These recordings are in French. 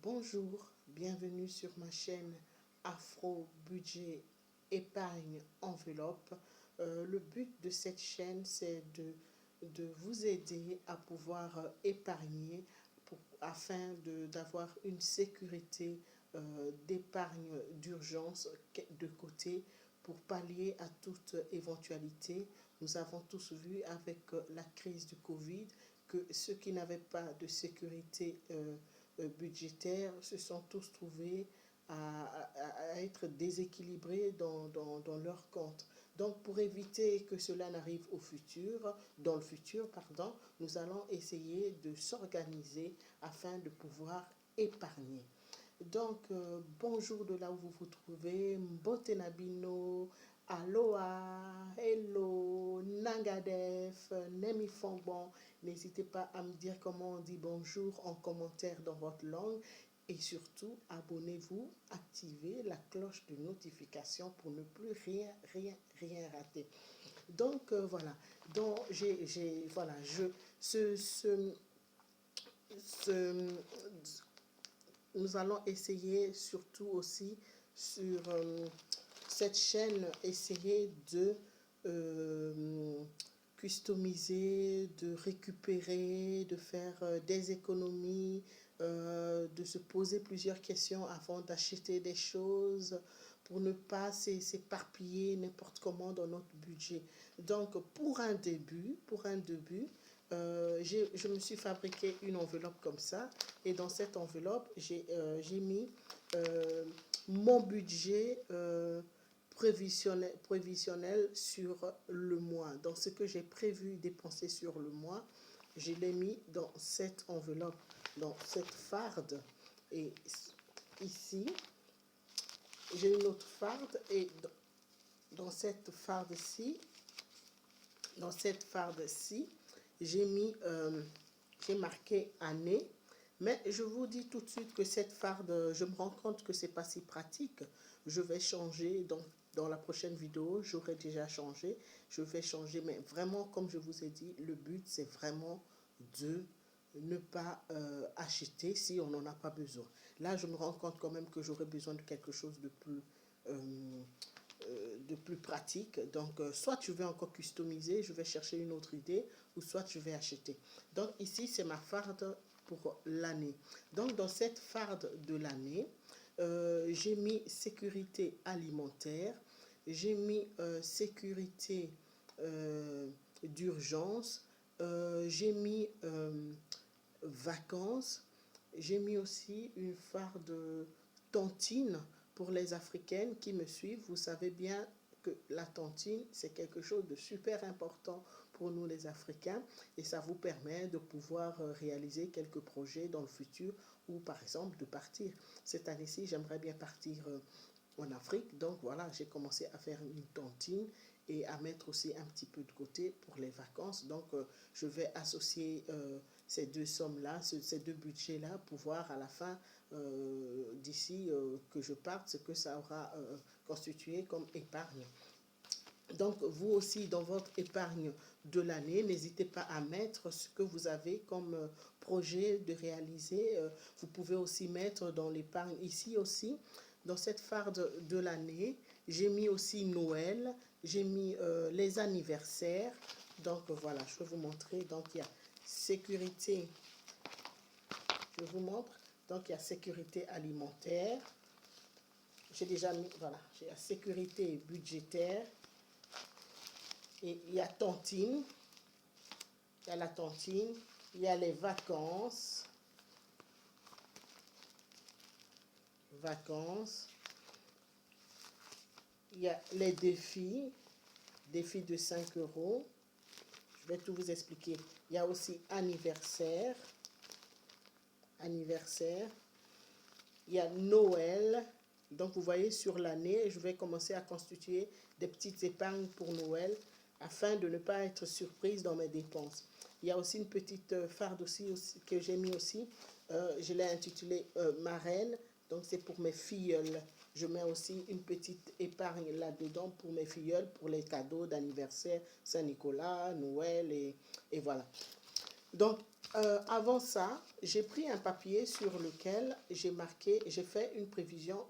Bonjour, bienvenue sur ma chaîne Afro Budget Épargne Enveloppe. Le but de cette chaîne, c'est de vous aider à pouvoir épargner afin d'avoir une sécurité d'épargne d'urgence de côté pour pallier à toute éventualité. Nous avons tous vu avec la crise du Covid que ceux qui n'avaient pas de sécurité budgétaire se sont tous trouvés à être déséquilibrés dans leur compte. Donc, pour éviter que cela n'arrive dans le futur, pardon, nous allons essayer de s'organiser afin de pouvoir épargner. Donc, bonjour de là où vous vous trouvez, Mbote Nabino, Aloha, Hello, Nangadef, Nemi Fongbon. N'hésitez pas à me dire comment on dit bonjour en commentaire dans votre langue. Et surtout, abonnez-vous, activez la cloche de notification pour ne plus rien rater. Donc, voilà. Donc, voilà, nous allons essayer surtout aussi sur cette chaîne, essayer de customiser, de récupérer, de faire des économies, de se poser plusieurs questions avant d'acheter des choses pour ne pas s'éparpiller n'importe comment dans notre budget. Donc, pour un début, je me suis fabriqué une enveloppe comme ça et dans cette enveloppe, j'ai mis mon budget prévisionnel sur le mois. Donc, ce que j'ai prévu dépenser sur le mois, je l'ai mis dans cette enveloppe, dans cette farde. Et ici, j'ai une autre farde et dans cette farde-ci, j'ai marqué année. Mais je vous dis tout de suite que cette farde, je me rends compte que c'est pas si pratique. Je vais changer, donc dans la prochaine vidéo, j'aurai déjà changé. Je vais changer, mais vraiment, comme je vous ai dit, le but, c'est vraiment de ne pas acheter si on n'en a pas besoin. Là, je me rends compte quand même que j'aurais besoin de quelque chose de plus pratique. Donc, soit je vais encore customiser, je vais chercher une autre idée, ou soit je vais acheter. Donc, ici, c'est ma farde pour l'année. Donc, dans cette farde de l'année, j'ai mis sécurité alimentaire, j'ai mis sécurité d'urgence, j'ai mis vacances, j'ai mis aussi une farde tontine. Pour les Africaines qui me suivent, vous savez bien que la tontine, c'est quelque chose de super important pour nous les Africains et ça vous permet de pouvoir réaliser quelques projets dans le futur ou par exemple de partir. Cette année-ci, j'aimerais bien partir en Afrique, donc voilà, j'ai commencé à faire une tontine et à mettre aussi un petit peu de côté pour les vacances. Donc, je vais associer ces deux sommes-là, ces deux budgets-là, pour voir à la fin, d'ici que je parte, ce que ça aura constitué comme épargne. Donc, vous aussi, dans votre épargne de l'année, n'hésitez pas à mettre ce que vous avez comme projet de réaliser. Vous pouvez aussi mettre dans l'épargne ici aussi, dans cette farde de l'année, j'ai mis aussi Noël, j'ai mis les anniversaires. Donc, voilà, je vais vous montrer. Donc, il y a sécurité, je vous montre. Donc, il y a sécurité alimentaire. J'ai déjà mis, voilà, j'ai la sécurité budgétaire. Et il y a tontine, il y a la tontine, il y a les vacances, il y a les défis de 5 €. Je vais tout vous expliquer. Il y a aussi anniversaire, il y a Noël. Donc, vous voyez, sur l'année, je vais commencer à constituer des petites épargnes pour Noël afin de ne pas être surprise dans mes dépenses. Il y a aussi une petite farde aussi que j'ai mis aussi. Je l'ai intitulée marraine. Donc, c'est pour mes filleuls. Je mets aussi une petite épargne là-dedans pour mes filleuls, pour les cadeaux d'anniversaire, Saint-Nicolas, Noël et voilà. Donc, Avant ça, j'ai pris un papier sur lequel j'ai marqué, j'ai fait une prévision,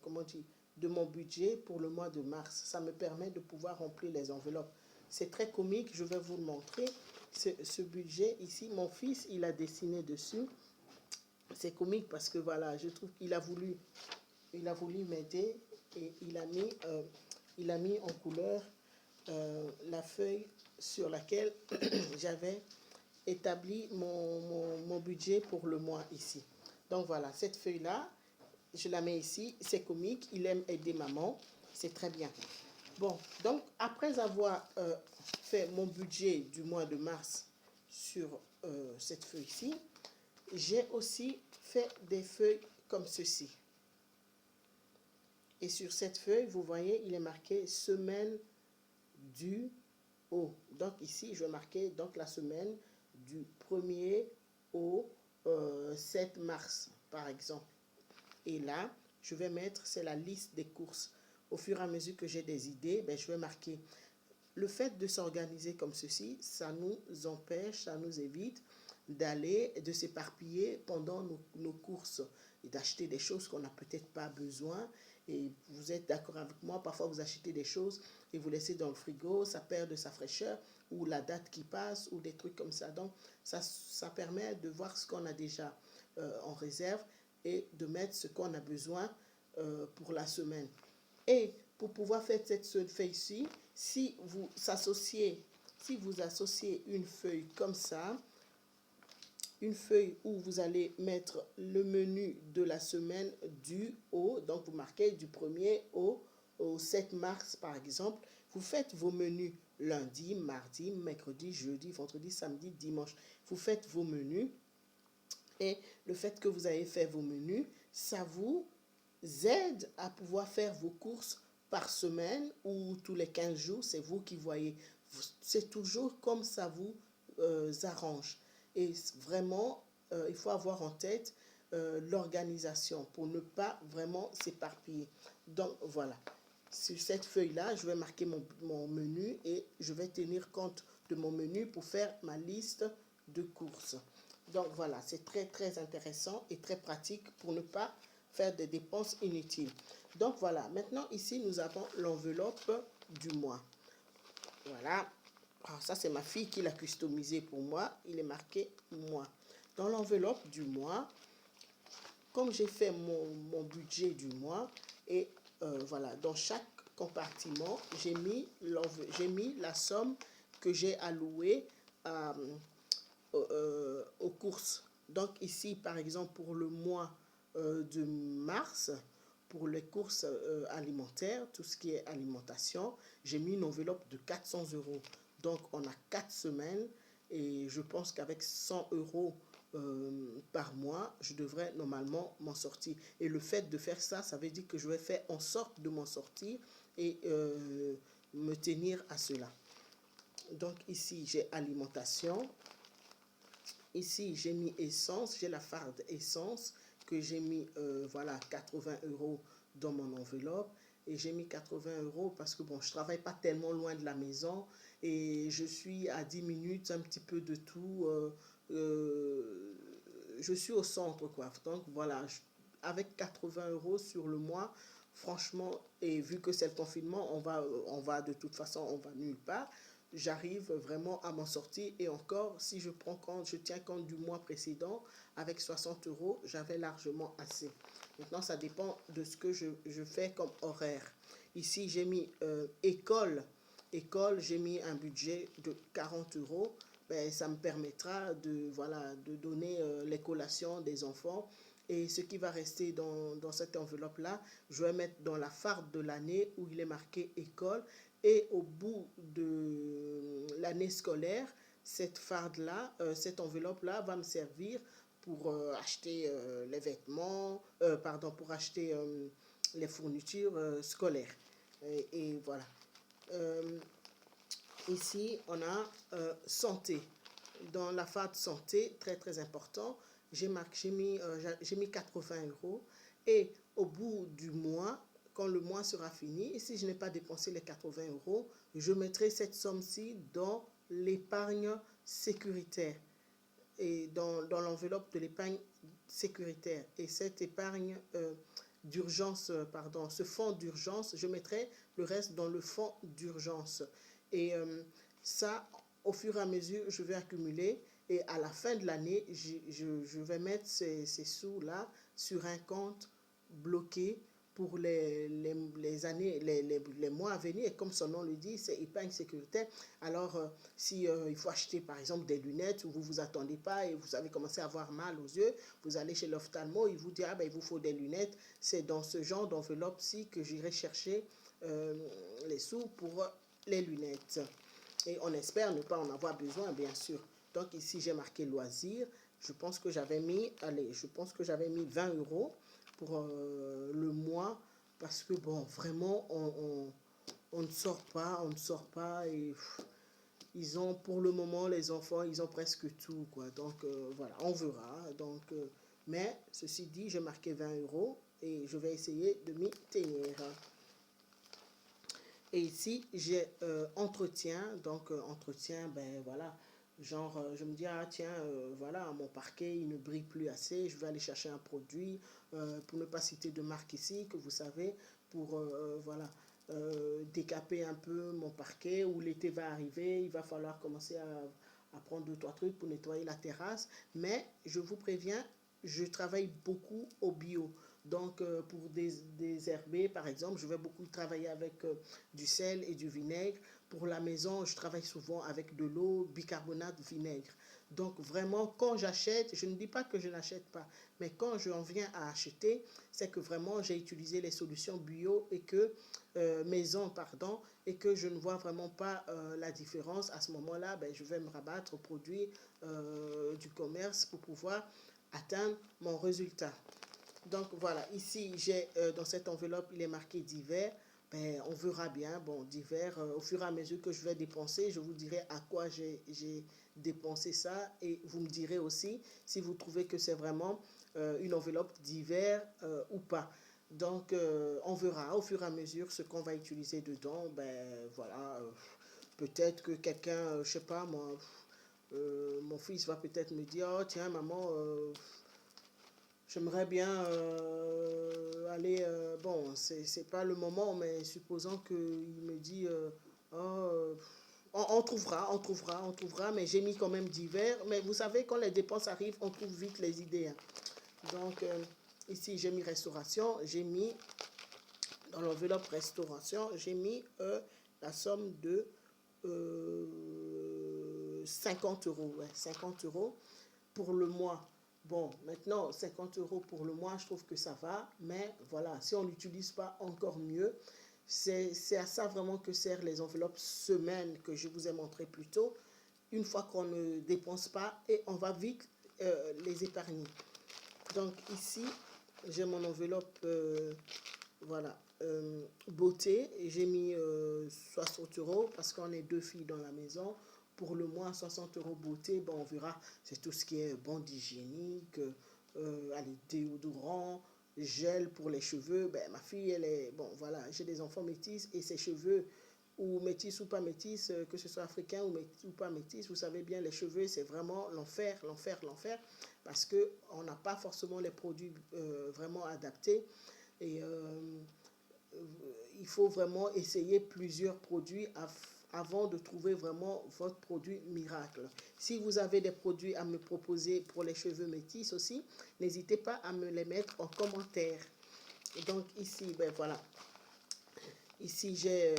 comment dire, de mon budget pour le mois de mars. Ça me permet de pouvoir remplir les enveloppes. C'est très comique, je vais vous le montrer. Ce budget ici, mon fils, il a dessiné dessus. C'est comique parce que voilà, je trouve qu'il a voulu m'aider et il a mis en couleur la feuille sur laquelle j'avais établi mon budget pour le mois ici. Donc voilà, cette feuille-là, je la mets ici. C'est comique, il aime aider maman, c'est très bien. Bon, donc après avoir fait mon budget du mois de mars sur cette feuille-ci, j'ai aussi fait des feuilles comme ceci. Et sur cette feuille, vous voyez, il est marqué semaine du haut. Donc ici, je vais marquer donc, la semaine du 1er au 7 mars, par exemple. Et là, je vais mettre, c'est la liste des courses. Au fur et à mesure que j'ai des idées, ben, je vais marquer. Le fait de s'organiser comme ceci, ça nous empêche, ça nous évite d'aller, de s'éparpiller pendant nos courses et d'acheter des choses qu'on n'a peut-être pas besoin. Et vous êtes d'accord avec moi, parfois vous achetez des choses et vous laissez dans le frigo, ça perd de sa fraîcheur, ou la date qui passe, ou des trucs comme ça. Donc, ça permet de voir ce qu'on a déjà en réserve et de mettre ce qu'on a besoin pour la semaine. Et pour pouvoir faire cette seule feuille-ci, si vous associez une feuille comme ça, une feuille où vous allez mettre le menu de la semaine du au, donc vous marquez du 1er au 7 mars par exemple, vous faites vos menus lundi, mardi, mercredi, jeudi, vendredi, samedi, dimanche. Vous faites vos menus et le fait que vous avez fait vos menus, ça vous aide à pouvoir faire vos courses par semaine ou tous les 15 jours, c'est vous qui voyez. C'est toujours comme ça vous arrange. Et vraiment, il faut avoir en tête l'organisation pour ne pas vraiment s'éparpiller. Donc voilà, sur cette feuille-là, je vais marquer mon menu et je vais tenir compte de mon menu pour faire ma liste de courses. Donc voilà, c'est très très intéressant et très pratique pour ne pas faire des dépenses inutiles. Donc voilà, maintenant ici nous avons l'enveloppe du mois. Voilà, ça c'est ma fille qui l'a customisé pour moi, il est marqué mois. Dans l'enveloppe du mois, comme j'ai fait mon budget du mois, et voilà, dans chaque compartiment, j'ai mis la somme que j'ai allouée aux courses. Donc ici, par exemple, pour le mois de mars, pour les courses alimentaires, tout ce qui est alimentation, j'ai mis une enveloppe de 400 euros. Donc on a 4 semaines et je pense qu'avec 100 euros par mois, je devrais normalement m'en sortir. Et le fait de faire ça, ça veut dire que je vais faire en sorte de m'en sortir et me tenir à cela. Donc ici, j'ai alimentation. Ici, j'ai mis essence, j'ai la farde essence que j'ai mis, voilà, 80 euros dans mon enveloppe. Et j'ai mis 80 euros parce que, bon, je ne travaille pas tellement loin de la maison et je suis à 10 minutes un petit peu de tout. Je suis au centre, quoi. Donc, voilà, avec 80 euros sur le mois, franchement, et vu que c'est le confinement, on va de toute façon, on va nulle part. J'arrive vraiment à m'en sortir et encore, si je prends compte, je tiens compte du mois précédent, avec 60 euros, j'avais largement assez. Maintenant, ça dépend de ce que je fais comme horaire. Ici, j'ai mis école, j'ai mis un budget de 40 euros. Ben, ça me permettra de, voilà, de donner les collations des enfants. Et ce qui va rester dans cette enveloppe-là, je vais mettre dans la farde de l'année où il est marqué école. Et au bout de l'année scolaire, cette farde-là, cette enveloppe-là va me servir pour acheter les vêtements, pardon, pour acheter les fournitures scolaires. Et voilà. Ici, on a santé. Dans la farde santé, très très important, j'ai mis 80 euros. Et au bout du mois, quand le mois sera fini, et si je n'ai pas dépensé les 80 euros, je mettrai cette somme-ci dans l'épargne sécuritaire. et dans l'enveloppe de l'épargne sécuritaire. Et cette épargne d'urgence, pardon, ce fonds d'urgence, je mettrai le reste dans le fonds d'urgence. Et ça, au fur et à mesure, je vais accumuler. Et à la fin de l'année, je vais mettre ces sous-là sur un compte bloqué pour les années, les mois à venir. Et comme son nom le dit, c'est épargne sécuritaire. Alors, si il faut acheter par exemple des lunettes où vous ne vous attendez pas et vous avez commencé à avoir mal aux yeux, vous allez chez l'ophtalmo, il vous dit ah ben il vous faut des lunettes. C'est dans ce genre d'enveloppe-ci que j'irai chercher les sous pour les lunettes. Et on espère ne pas en avoir besoin, bien sûr. Donc ici, j'ai marqué loisirs. Je pense que j'avais mis, allez, je pense que j'avais mis 20 euros pour le mois parce que, bon, vraiment, on ne sort pas, et ils ont, pour le moment, les enfants, ils ont presque tout, quoi. Donc, voilà, on verra. Donc, mais, ceci dit, j'ai marqué 20 euros et je vais essayer de m'y tenir. Et ici, j'ai entretien. Donc, entretien, ben voilà. Genre, je me dis, ah tiens, voilà, mon parquet, il ne brille plus assez. Je vais aller chercher un produit, pour ne pas citer de marque ici, que vous savez, pour, voilà, décaper un peu mon parquet, où l'été va arriver. Il va falloir commencer à prendre 2-3 trucs pour nettoyer la terrasse. Mais, je vous préviens, je travaille beaucoup au bio. Donc, pour désherber, par exemple, je vais beaucoup travailler avec du sel et du vinaigre. Pour la maison, je travaille souvent avec de l'eau, bicarbonate, vinaigre. Donc, vraiment, quand j'achète, je ne dis pas que je n'achète pas, mais quand j'en viens à acheter, c'est que vraiment, j'ai utilisé les solutions bio et que, maison, pardon, et que je ne vois vraiment pas la différence. À ce moment-là, ben, je vais me rabattre aux produits du commerce pour pouvoir atteindre mon résultat. Donc voilà, ici j'ai dans cette enveloppe, il est marqué divers. Ben, on verra bien, bon, divers, au fur et à mesure que je vais dépenser, je vous dirai à quoi j'ai dépensé ça et vous me direz aussi si vous trouvez que c'est vraiment une enveloppe divers ou pas. Donc on verra au fur et à mesure ce qu'on va utiliser dedans. Ben voilà, peut-être que quelqu'un, je sais pas moi, mon fils va peut-être me dire, oh tiens maman, j'aimerais bien aller, bon, c'est pas le moment, mais supposons qu'il me dit, oh, on trouvera, mais j'ai mis quand même divers. Mais vous savez, quand les dépenses arrivent, on trouve vite les idées. Hein. Donc, ici, j'ai mis restauration, j'ai mis, dans l'enveloppe restauration, j'ai mis la somme de 50 euros, ouais, 50 euros pour le mois. Bon, maintenant, 50 euros pour le mois, je trouve que ça va, mais voilà, si on n'utilise pas, encore mieux. C'est à ça vraiment que servent les enveloppes semaines que je vous ai montré plus tôt. Une fois qu'on ne dépense pas et on va vite les épargner. Donc ici, j'ai mon enveloppe, voilà, beauté, et j'ai mis 60 euros parce qu'on est deux filles dans la maison. Pour le mois, 60 euros beauté, bon, on verra, c'est tout ce qui est bande hygiénique, allez, déodorant, gel pour les cheveux. Ben, ma fille, elle est, bon, voilà, j'ai des enfants métis et ses cheveux, ou métis ou pas métis, que ce soit africain ou pas métis, vous savez bien, les cheveux, c'est vraiment l'enfer, l'enfer, l'enfer, parce qu'on n'a pas forcément les produits vraiment adaptés. Et il faut vraiment essayer plusieurs produits avant de trouver vraiment votre produit miracle. Si vous avez des produits à me proposer pour les cheveux métis aussi, n'hésitez pas à me les mettre en commentaire. Et donc ici, ben voilà. Ici, j'ai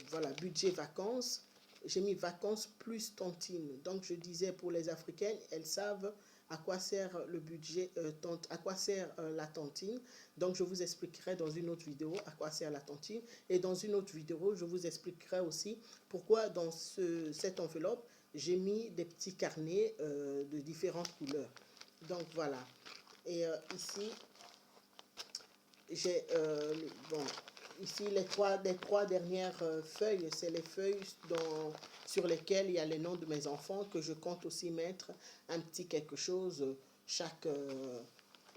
voilà, budget vacances. J'ai mis vacances plus tontine. Donc, je disais pour les Africaines, elles savent à quoi sert le budget, à quoi sert la tontine. Donc, je vous expliquerai dans une autre vidéo à quoi sert la tontine. Et dans une autre vidéo, je vous expliquerai aussi pourquoi dans cette enveloppe, j'ai mis des petits carnets de différentes couleurs. Donc, voilà. Et ici, j'ai, bon, ici les trois dernières feuilles, c'est les feuilles sur lesquelles il y a les noms de mes enfants que je compte aussi mettre un petit quelque chose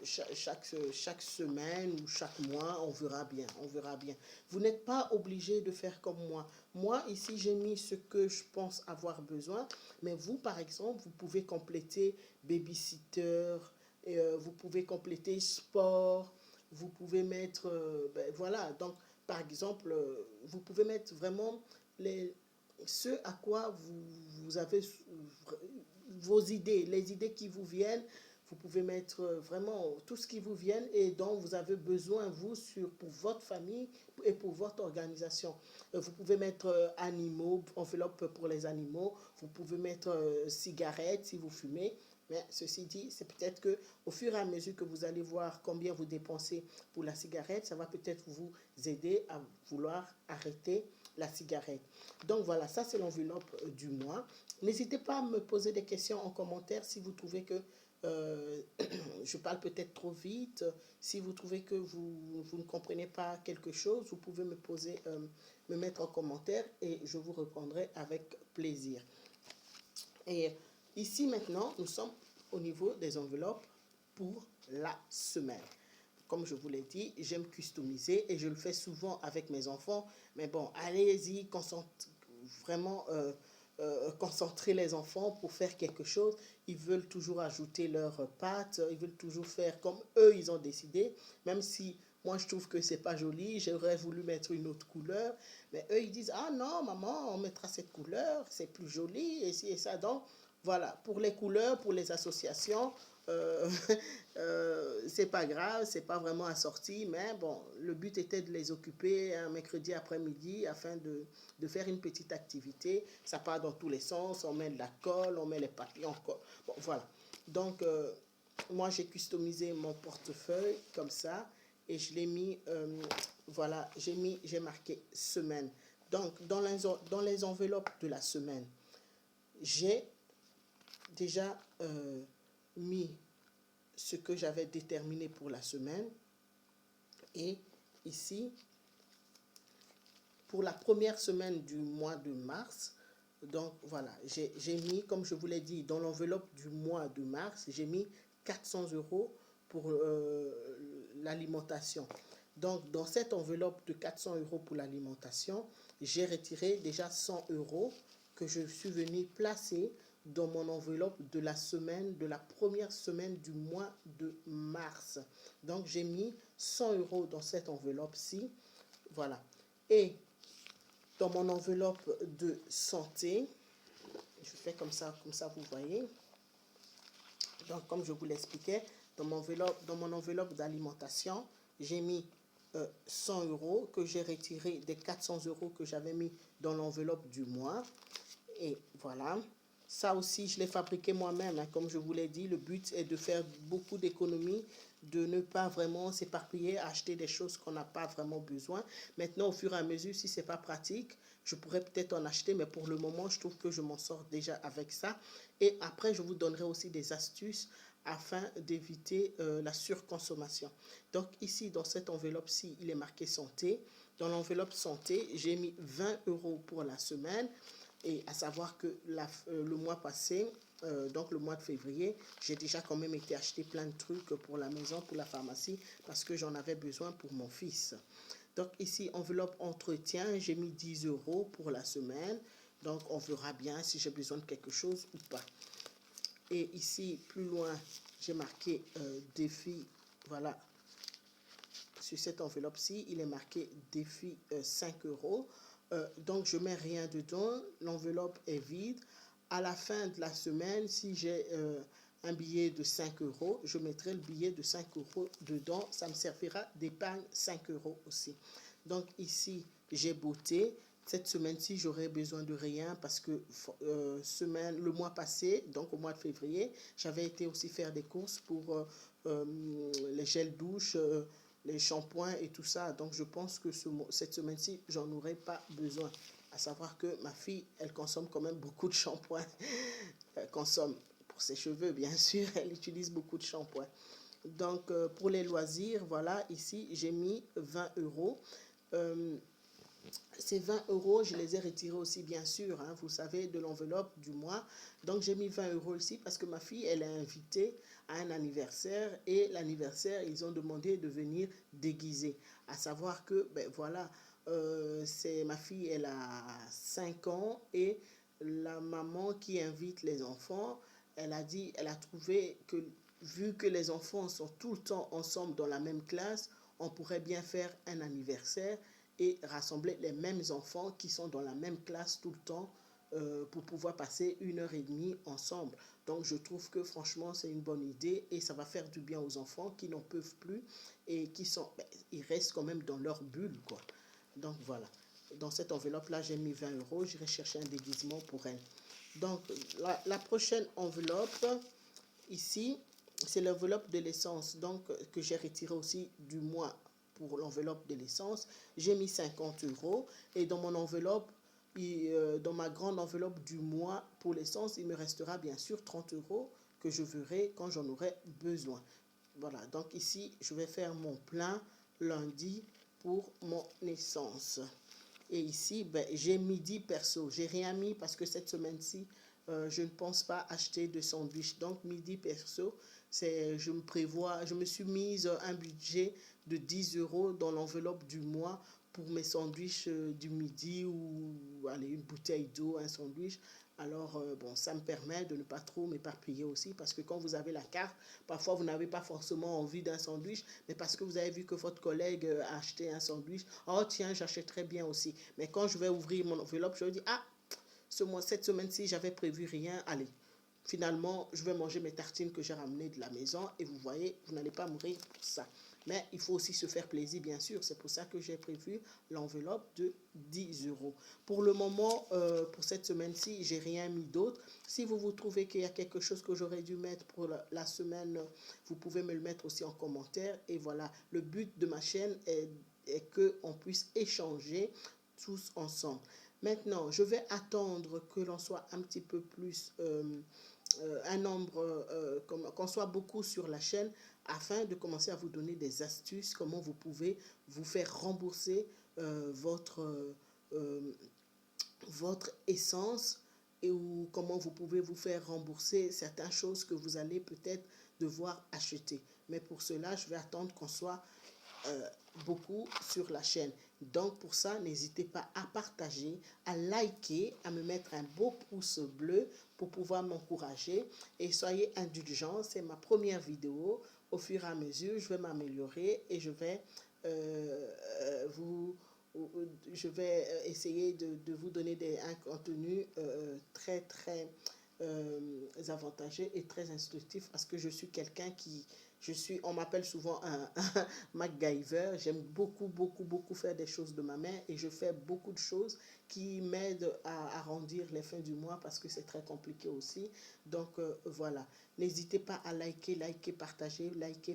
chaque semaine ou chaque mois, on verra bien, on verra bien. Vous n'êtes pas obligé de faire comme moi. Moi, ici, j'ai mis ce que je pense avoir besoin, mais vous, par exemple, vous pouvez compléter babysitter, vous pouvez compléter sport, vous pouvez mettre, ben, voilà, donc, par exemple, vous pouvez mettre vraiment les, ce à quoi vous avez vos idées, les idées qui vous viennent. Vous pouvez mettre vraiment tout ce qui vous vient et dont vous avez besoin, vous, pour votre famille et pour votre organisation. Vous pouvez mettre animaux, enveloppe pour les animaux. Vous pouvez mettre cigarettes si vous fumez. Mais ceci dit, c'est peut-être que au fur et à mesure que vous allez voir combien vous dépensez pour la cigarette, ça va peut-être vous aider à vouloir arrêter la cigarette. Donc voilà, ça c'est l'enveloppe du mois. N'hésitez pas à me poser des questions en commentaire si vous trouvez que je parle peut-être trop vite. Si vous trouvez que vous ne comprenez pas quelque chose, vous pouvez me mettre en commentaire et je vous répondrai avec plaisir. Et ici maintenant, nous sommes au niveau des enveloppes pour la semaine. Comme je vous l'ai dit, j'aime customiser et je le fais souvent avec mes enfants. Mais bon, allez-y, vraiment concentrer les enfants pour faire quelque chose. Ils veulent toujours ajouter leurs pattes, ils veulent toujours faire comme eux, ils ont décidé. Même si moi, je trouve que c'est pas joli, j'aurais voulu mettre une autre couleur. Mais eux, ils disent, ah non, maman, on mettra cette couleur, c'est plus joli, et ci et ça. Donc, voilà, pour les couleurs, pour les associations, euh, c'est pas grave, c'est pas vraiment assorti, mais bon, le but était de les occuper un mercredi après-midi afin de faire une petite activité. Ça part dans tous les sens, on met de la colle, on met les papiers en colle. Bon, voilà. Donc, moi, j'ai customisé mon portefeuille comme ça et je l'ai mis, voilà, j'ai marqué semaine. Donc, dans les enveloppes de la semaine, j'ai déjà mis ce que j'avais déterminé pour la semaine. Et ici, pour la première semaine du mois de mars, donc voilà, j'ai mis, comme je vous l'ai dit, dans l'enveloppe du mois de mars, j'ai mis 400 € pour l'alimentation. Donc, dans cette enveloppe de 400 € pour l'alimentation, j'ai retiré déjà 100 € que je suis venu placer dans mon enveloppe de la semaine, de la première semaine du mois de mars. Donc, j'ai mis 100 € dans cette enveloppe-ci. Voilà. Et dans mon enveloppe de santé, je fais comme ça vous voyez. Donc, comme je vous l'expliquais, dans mon enveloppe d'alimentation, j'ai mis 100 € que j'ai retiré des 400 € que j'avais mis dans l'enveloppe du mois. Et voilà. Ça aussi, je l'ai fabriqué moi-même. Hein. Comme je vous l'ai dit, le but est de faire beaucoup d'économies, de ne pas vraiment s'éparpiller, acheter des choses qu'on n'a pas vraiment besoin. Maintenant, au fur et à mesure, si ce n'est pas pratique, je pourrais peut-être en acheter, mais pour le moment, je trouve que je m'en sors déjà avec ça. Et après, je vous donnerai aussi des astuces afin d'éviter la surconsommation. Donc ici, dans cette enveloppe-ci, il est marqué santé. Dans l'enveloppe santé, j'ai mis 20 € pour la semaine. Et à savoir que le mois passé, donc le mois de février, j'ai déjà quand même été acheter plein de trucs pour la maison, pour la pharmacie, parce que j'en avais besoin pour mon fils. Donc ici, enveloppe entretien, j'ai mis 10 € pour la semaine. Donc on verra bien si j'ai besoin de quelque chose ou pas. Et ici, plus loin, j'ai marqué défi, voilà. Sur cette enveloppe-ci, il est marqué défi 5 €. Donc, je ne mets rien dedans. L'enveloppe est vide. À la fin de la semaine, si j'ai un billet de 5 €, je mettrai le billet de 5 € dedans. Ça me servira d'épargne 5 € aussi. Donc, ici, j'ai beauté. Cette semaine-ci, j'aurais besoin de rien parce que le mois passé, donc au mois de février, j'avais été aussi faire des courses pour les gels douche, les shampoings et tout ça. Donc, je pense que cette semaine-ci, j'en aurai pas besoin. À savoir que ma fille, elle consomme quand même beaucoup de shampoing. Elle consomme pour ses cheveux, bien sûr. Elle utilise beaucoup de shampoing. Donc, pour les loisirs, voilà, ici, j'ai mis 20 €. Ces 20 euros, je les ai retirés aussi, bien sûr, hein, vous savez, de l'enveloppe du mois. Donc, j'ai mis 20 euros ici parce que ma fille, elle est invitée à un anniversaire. Et l'anniversaire, ils ont demandé de venir déguiser. À savoir que, ben voilà, c'est ma fille, elle a 5 ans. Et la maman qui invite les enfants, elle a dit, elle a trouvé que, vu que les enfants sont tout le temps ensemble dans la même classe, on pourrait bien faire un anniversaire et rassembler les mêmes enfants qui sont dans la même classe tout le temps pour pouvoir passer 1 heure et demie ensemble. Donc je trouve que franchement c'est une bonne idée et ça va faire du bien aux enfants qui n'en peuvent plus et qui sont, ben, ils restent quand même dans leur bulle quoi. Donc voilà, dans cette enveloppe là j'ai mis 20 euros, j'irai chercher un déguisement pour elle. Donc la prochaine enveloppe ici, c'est l'enveloppe de l'essence donc que j'ai retiré aussi du mois pour l'enveloppe de l'essence. J'ai mis 50 euros et dans mon enveloppe, dans ma grande enveloppe du mois pour l'essence, il me restera bien sûr 30 euros que je verrai quand j'en aurai besoin. Voilà, donc ici, je vais faire mon plein lundi pour mon essence. Et ici, ben, j'ai midi perso. J'ai rien mis parce que cette semaine-ci, je ne pense pas acheter de sandwich. Donc, midi perso, je me prévois, je me suis mise un budget de 10 euros dans l'enveloppe du mois pour mes sandwichs du midi ou allez, une bouteille d'eau, un sandwich. Alors, bon, ça me permet de ne pas trop m'éparpiller aussi parce que quand vous avez la carte, parfois vous n'avez pas forcément envie d'un sandwich, mais parce que vous avez vu que votre collègue a acheté un sandwich, oh tiens, j'achèterais bien aussi. Mais quand je vais ouvrir mon enveloppe, je me dis, ah, cette semaine-ci, j'avais prévu rien, allez. Finalement, je vais manger mes tartines que j'ai ramenées de la maison et vous voyez, vous n'allez pas mourir pour ça. Mais il faut aussi se faire plaisir, bien sûr. C'est pour ça que j'ai prévu l'enveloppe de 10 euros. Pour le moment, pour cette semaine-ci, j'ai rien mis d'autre. Si vous trouvez qu'il y a quelque chose que j'aurais dû mettre pour la semaine, vous pouvez me le mettre aussi en commentaire. Et voilà, le but de ma chaîne est qu'on puisse échanger tous ensemble. Maintenant, je vais attendre que l'on soit un petit peu plus un nombre, qu'on soit beaucoup sur la chaîne afin de commencer à vous donner des astuces, comment vous pouvez vous faire rembourser euh, votre essence et ou comment vous pouvez vous faire rembourser certaines choses que vous allez peut-être devoir acheter. Mais pour cela, je vais attendre qu'on soit euh, beaucoup sur la chaîne. Donc pour ça, n'hésitez pas à partager, à liker, à me mettre un beau pouce bleu pour pouvoir m'encourager. Et soyez indulgents, c'est ma première vidéo. Au fur et à mesure, je vais m'améliorer et vous, je vais essayer de vous donner un contenu très très avantageux et très instructif parce que je suis quelqu'un on m'appelle souvent un MacGyver. J'aime beaucoup, beaucoup, beaucoup faire des choses de ma main et je fais beaucoup de choses qui m'aident à arrondir les fins du mois parce que c'est très compliqué aussi. Donc voilà, n'hésitez pas à liker,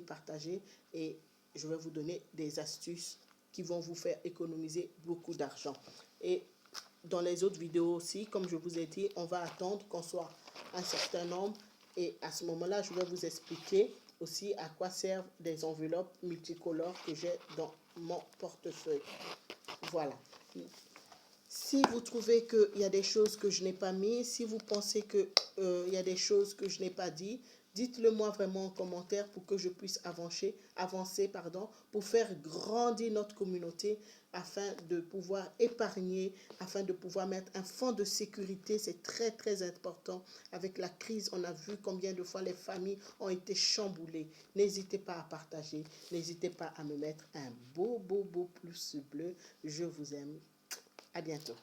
partager et je vais vous donner des astuces qui vont vous faire économiser beaucoup d'argent. Et dans les autres vidéos aussi, comme je vous ai dit, on va attendre qu'on soit un certain nombre et à ce moment-là, je vais vous expliquer aussi à quoi servent des enveloppes multicolores que j'ai dans mon portefeuille. Voilà. Si vous trouvez qu'il y a des choses que je n'ai pas mis, si vous pensez qu'il y a des choses que je n'ai pas dit, dites-le moi vraiment en commentaire pour que je puisse avancer pour faire grandir notre communauté afin de pouvoir épargner, afin de pouvoir mettre un fonds de sécurité. C'est très très important. Avec la crise, on a vu combien de fois les familles ont été chamboulées. N'hésitez pas à partager, n'hésitez pas à me mettre un beau pouce bleu. Je vous aime. À bientôt.